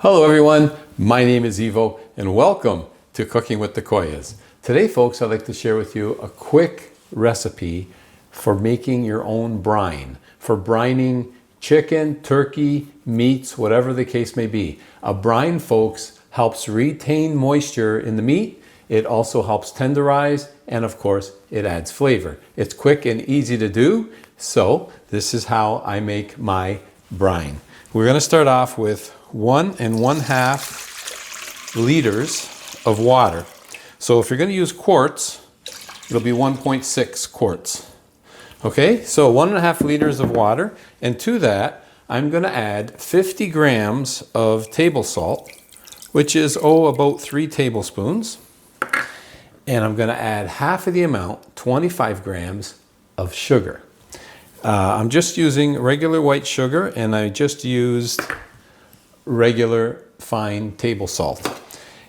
Hello everyone, my name is EVOO and welcome to Cooking with the Koyas. Today folks, I'd like to share with you a quick recipe for making your own brine, for brining chicken, turkey, meats, whatever the case may be. A brine, folks, helps retain moisture in the meat. It also helps tenderize, and of course, it adds flavor. It's quick and easy to do, so this is how I make my brine. We're going to start off with 1 1/2 liters of water. So if you're going to use quarts, it'll be 1.6 quarts. Okay, so 1 1/2 liters of water, and to that, I'm going to add 50 grams of table salt, which is, about 3 tablespoons. And I'm going to add half of the amount, 25 grams of sugar. I'm just using regular white sugar, and I just used regular fine table salt.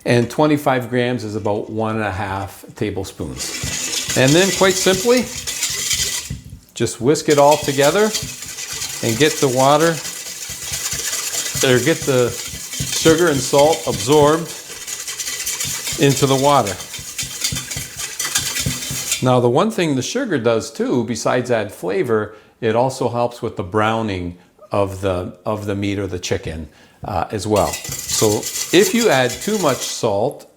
And 25 grams is about 1 1/2 tablespoons. And then quite simply, just whisk it all together and get the water, or get the sugar and salt absorbed into the water. Now the one thing the sugar does too, besides add flavor, it also helps with the browning of the meat or the chicken as well. So if you add too much salt,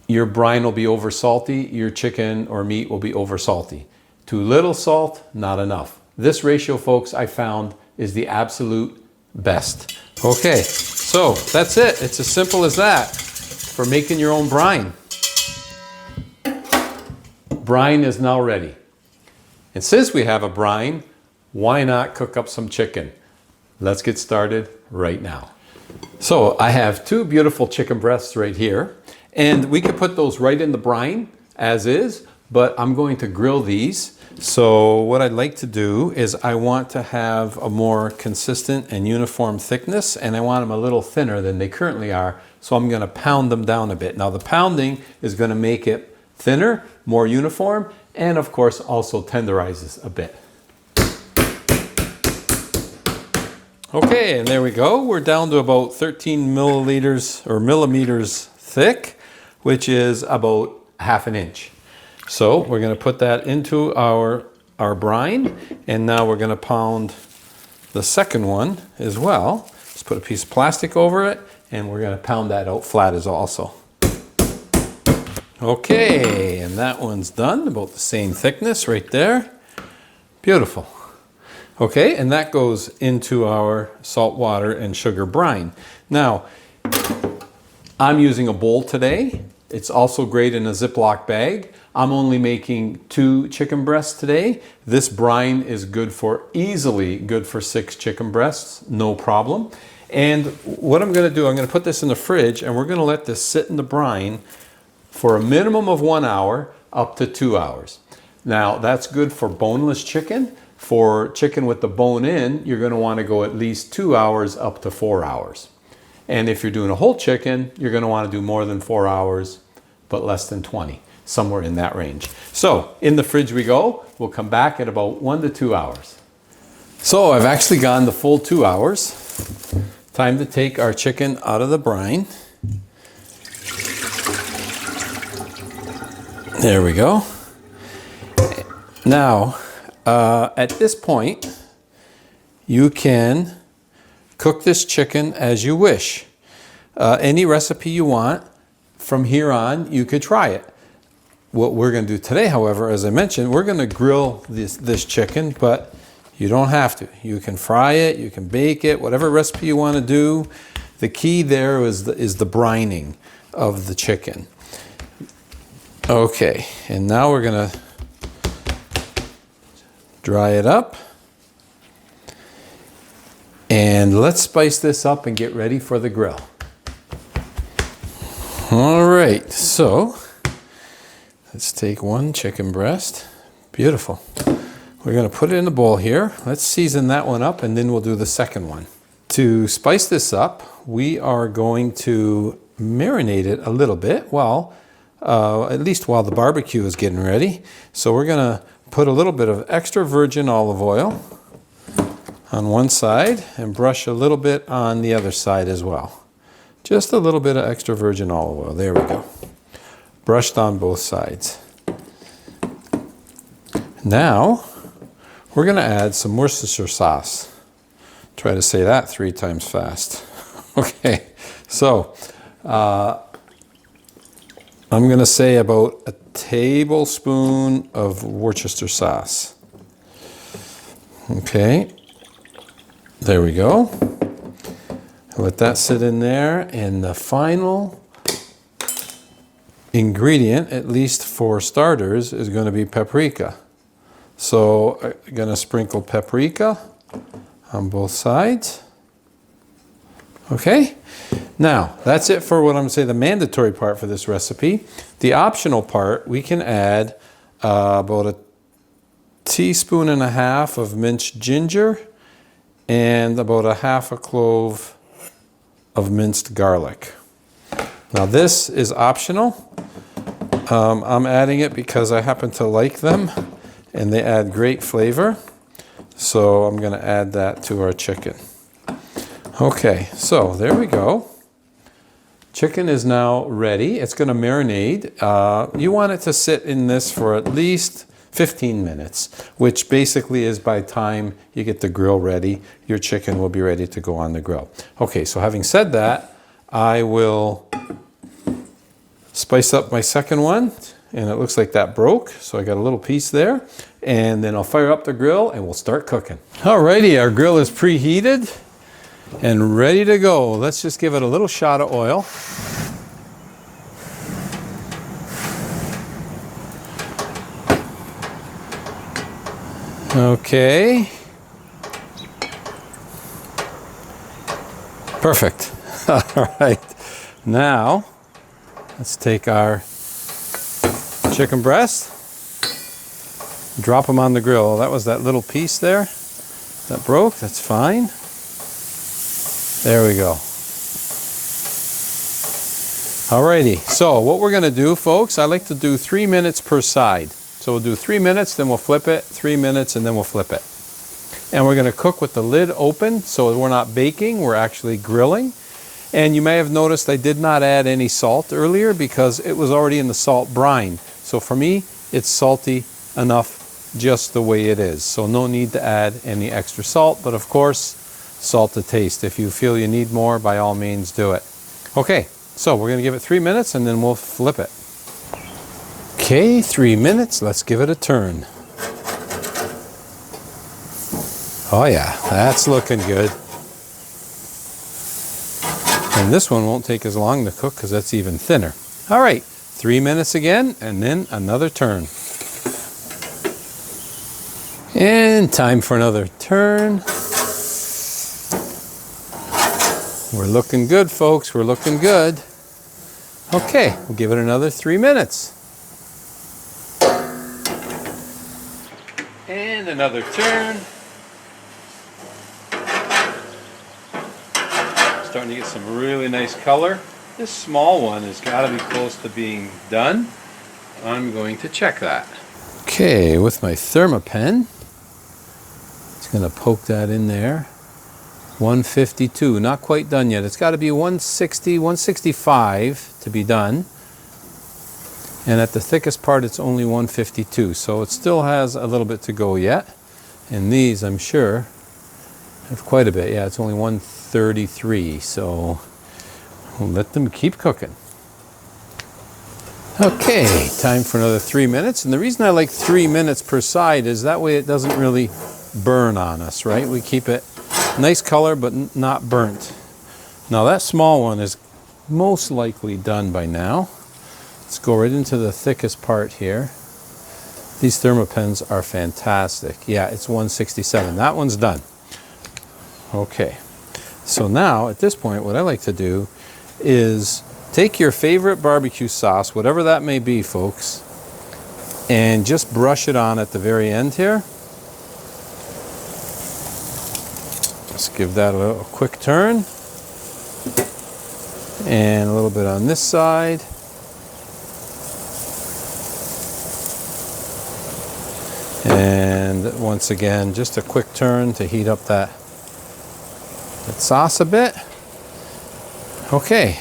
your brine will be over salty, your chicken or meat will be over salty. Too little salt, not enough. This ratio, folks, I found is the absolute best. Okay, so that's it. It's as simple as that for making your own brine. Brine is now ready. And since we have a brine, why not cook up some chicken? Let's get started right now. So I have 2 beautiful chicken breasts right here, and we could put those right in the brine as is, but I'm going to grill these. So what I'd like to do is I want to have a more consistent and uniform thickness, and I want them a little thinner than they currently are. So I'm going to pound them down a bit. Now the pounding is going to make it thinner, more uniform, and of course also tenderizes a bit. Okay, and there we go. We're down to about 13 milliliters or millimeters thick, which is about 1/2 inch. So we're going to put that into our brine, and now we're going to pound the second one as well. Just put a piece of plastic over it, and we're going to pound that out flat as also. Okay, and that one's done, about the same thickness right there. Beautiful. Okay, and that goes into our salt water and sugar brine. Now, I'm using a bowl today. It's also great in a Ziploc bag. I'm only making 2 chicken breasts today. This brine is easily good for 6 chicken breasts, no problem. And what I'm going to do, I'm going to put this in the fridge, and we're going to let this sit in the brine for a minimum of 1 hour up to 2 hours. Now that's good for boneless chicken. For chicken with the bone in, you're going to want to go at least 2 hours up to 4 hours. And if you're doing a whole chicken, you're going to want to do more than 4 hours, but less than 20, somewhere in that range. So in the fridge we go. We'll come back at about 1 to 2 hours. So I've actually gone the full 2 hours. Time to take our chicken out of the brine. There we go. Now, at this point, you can cook this chicken as you wish. Any recipe you want, from here on, you could try it. What we're going to do today, however, as I mentioned, we're going to grill this chicken, but you don't have to. You can fry it, you can bake it, whatever recipe you want to do. The key there is the brining of the chicken. Okay, and now we're going to dry it up. And let's spice this up and get ready for the grill. All right, so let's take 1 chicken breast. Beautiful. We're going to put it in the bowl here. Let's season that one up, and then we'll do the second one. To spice this up, we are going to marinate it a little bit at least while the barbecue is getting ready. So we're going to put a little bit of extra virgin olive oil on one side and brush a little bit on the other side as well. Just a little bit of extra virgin olive oil. There we go. Brushed on both sides. Now, we're going to add some Worcestershire sauce. Try to say that 3 times fast. Okay, so I'm going to say about a tablespoon of Worcestershire sauce. Okay, there we go. Let that sit in there, and the final ingredient, at least for starters, is going to be paprika. So I'm going to sprinkle paprika on both sides. Okay, now that's it for what I'm going to say the mandatory part for this recipe. The optional part, we can add about 1.5 teaspoons of minced ginger and about 1/2 clove of minced garlic. Now this is optional. I'm adding it because I happen to like them and they add great flavor. So I'm going to add that to our chicken. Okay, so there we go. Chicken is now ready. It's going to marinate. You want it to sit in this for at least 15 minutes, which basically is by the time you get the grill ready, your chicken will be ready to go on the grill. Okay, so having said that, I will spice up my second one, and it looks like that broke, so I got a little piece there, and then I'll fire up the grill and we'll start cooking. Alrighty, our grill is preheated and ready to go. Let's just give it a little shot of oil. Okay. Perfect. All right. Now, let's take our chicken breast, drop them on the grill. That was that little piece there that broke. That's fine. There we go. Alrighty. So what we're going to do, folks, I like to do 3 minutes per side. So we'll do 3 minutes, then we'll flip it, 3 minutes, and then we'll flip it. And we're going to cook with the lid open, so we're not baking, we're actually grilling. And you may have noticed I did not add any salt earlier because it was already in the salt brine. So for me, it's salty enough just the way it is. So no need to add any extra salt, but of course, salt to taste. If you feel you need more, by all means do it. Okay, so we're going to give it 3 minutes and then we'll flip it. Okay, 3 minutes, let's give it a turn. Oh yeah, that's looking good. And this one won't take as long to cook because that's even thinner. All right, 3 minutes again, and then another turn. And time for another turn. We're looking good, folks, we're looking good. Okay, we'll give it another 3 minutes. And another turn. Starting to get some really nice color. This small one has got to be close to being done. I'm going to check that. Okay, with my Thermapen, it's going to poke that in there. 152, not quite done yet. It's got to be 160, 165 to be done. And at the thickest part, it's only 152. So it still has a little bit to go yet. And these, I'm sure, have quite a bit. Yeah, it's only 133. So we'll let them keep cooking. Okay, time for another 3 minutes. And the reason I like 3 minutes per side is that way it doesn't really burn on us, right? We keep it nice color, but not burnt. Now that small one is most likely done by now. Let's go right into the thickest part here. These Thermapens are fantastic. Yeah, it's 167. That one's done. Okay. So now, at this point, what I like to do is take your favorite barbecue sauce, whatever that may be, folks, and just brush it on at the very end here. Let's give that a quick turn. And a little bit on this side. And And once again, just a quick turn to heat up that sauce a bit. Okay.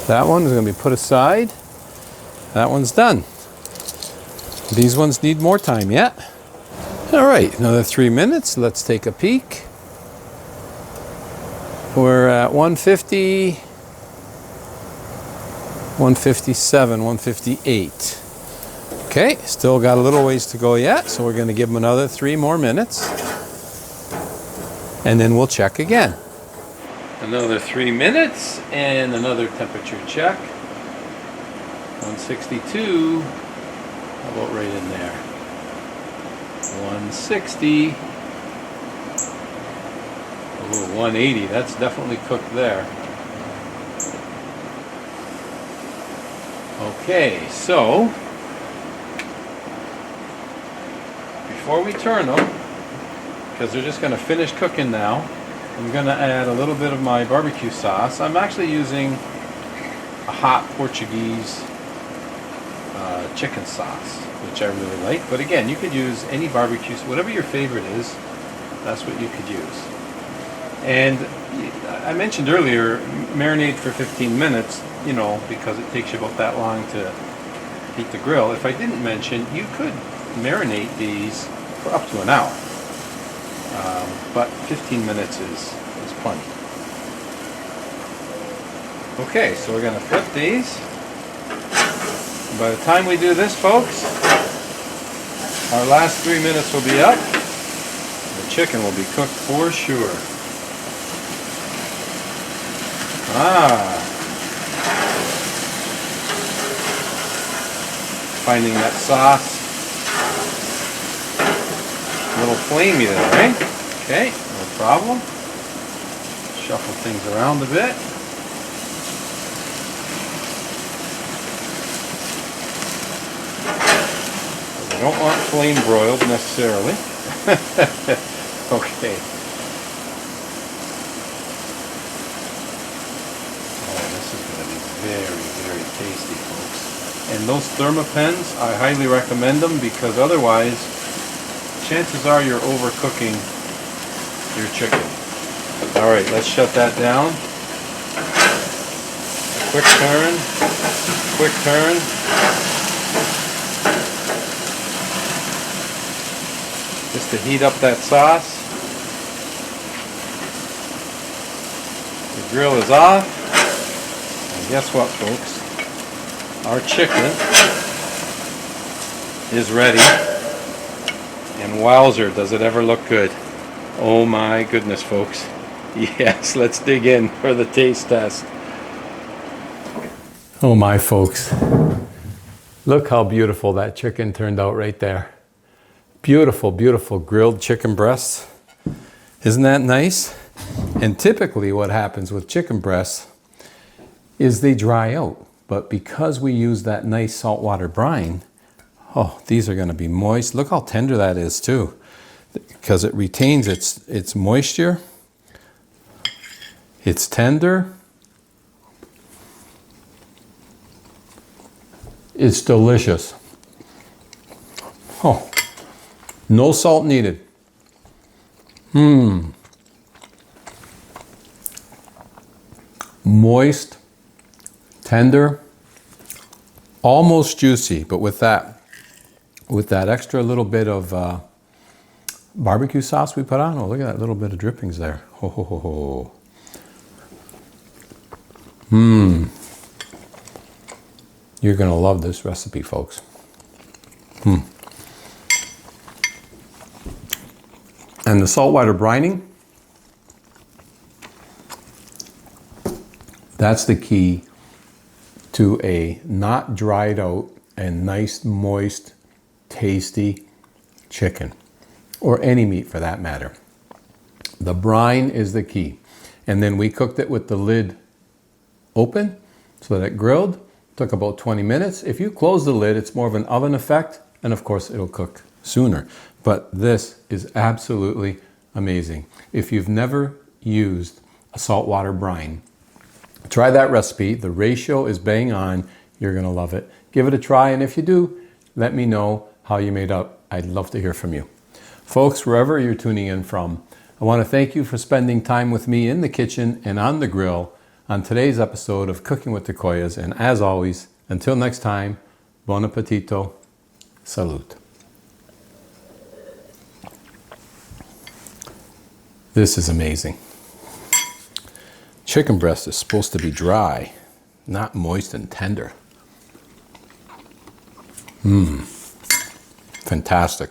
That one is going to be put aside. That one's done. These ones need more time yet. All right, another 3 minutes. Let's take a peek. We're at 150, 157, 158. Okay, still got a little ways to go yet, so we're going to give them another 3 more minutes. And then we'll check again. Another 3 minutes and another temperature check. 162. How about right in there? 160. Ooh, 180. That's definitely cooked there. Okay, so before we turn them, because they're just going to finish cooking now, I'm going to add a little bit of my barbecue sauce. I'm actually using a hot Portuguese chicken sauce, which I really like. But again, you could use any barbecue, whatever your favorite is, that's what you could use. And I mentioned earlier, marinate for 15 minutes, you know, because it takes you about that long to heat the grill. If I didn't mention, you could marinate these for up to an hour. But 15 minutes is plenty. Okay, so we're going to flip these. By the time we do this, folks, our last 3 minutes will be up. The chicken will be cooked for sure. Finding that sauce. A little flamey there, right? Okay, no problem. Shuffle things around a bit. We don't want flame broiled necessarily. Okay. Oh, this is going to be very, very tasty, folks. And those thermopens, I highly recommend them, because otherwise, chances are you're overcooking your chicken. All right, let's shut that down. Quick turn, quick turn. Just to heat up that sauce. The grill is off. And guess what, folks? Our chicken is ready. And wowzer, does it ever look good. Oh my goodness, folks. Yes, let's dig in for the taste test. Oh my folks. Look how beautiful that chicken turned out right there. Beautiful, beautiful grilled chicken breasts. Isn't that nice? And typically what happens with chicken breasts is they dry out. But because we use that nice saltwater brine, oh, these are going to be moist. Look how tender that is too, because it retains its moisture. It's tender. It's delicious. Oh, no salt needed. Moist, tender, almost juicy, but with that extra little bit of barbecue sauce we put on. Oh, look at that little bit of drippings there. Ho, ho, ho, ho. You're going to love this recipe, folks. And the saltwater brining, that's the key to a not dried out and nice, moist, tasty chicken, or any meat for that matter. The brine is the key. And then we cooked it with the lid open so that it grilled. Took about 20 minutes. If you close the lid, it's more of an oven effect, and of course it'll cook sooner. But this is absolutely amazing. If you've never used a saltwater brine, try that recipe. The ratio is bang on. You're going to love it. Give it a try, and if you do, let me know. how you made out. I'd love to hear from you. Folks, wherever you're tuning in from, I want to thank you for spending time with me in the kitchen and on the grill on today's episode of Cooking with the Koyas. And as always, until next time, bon appetito, salute. This is amazing. Chicken breast is supposed to be dry, not moist and tender. Fantastic.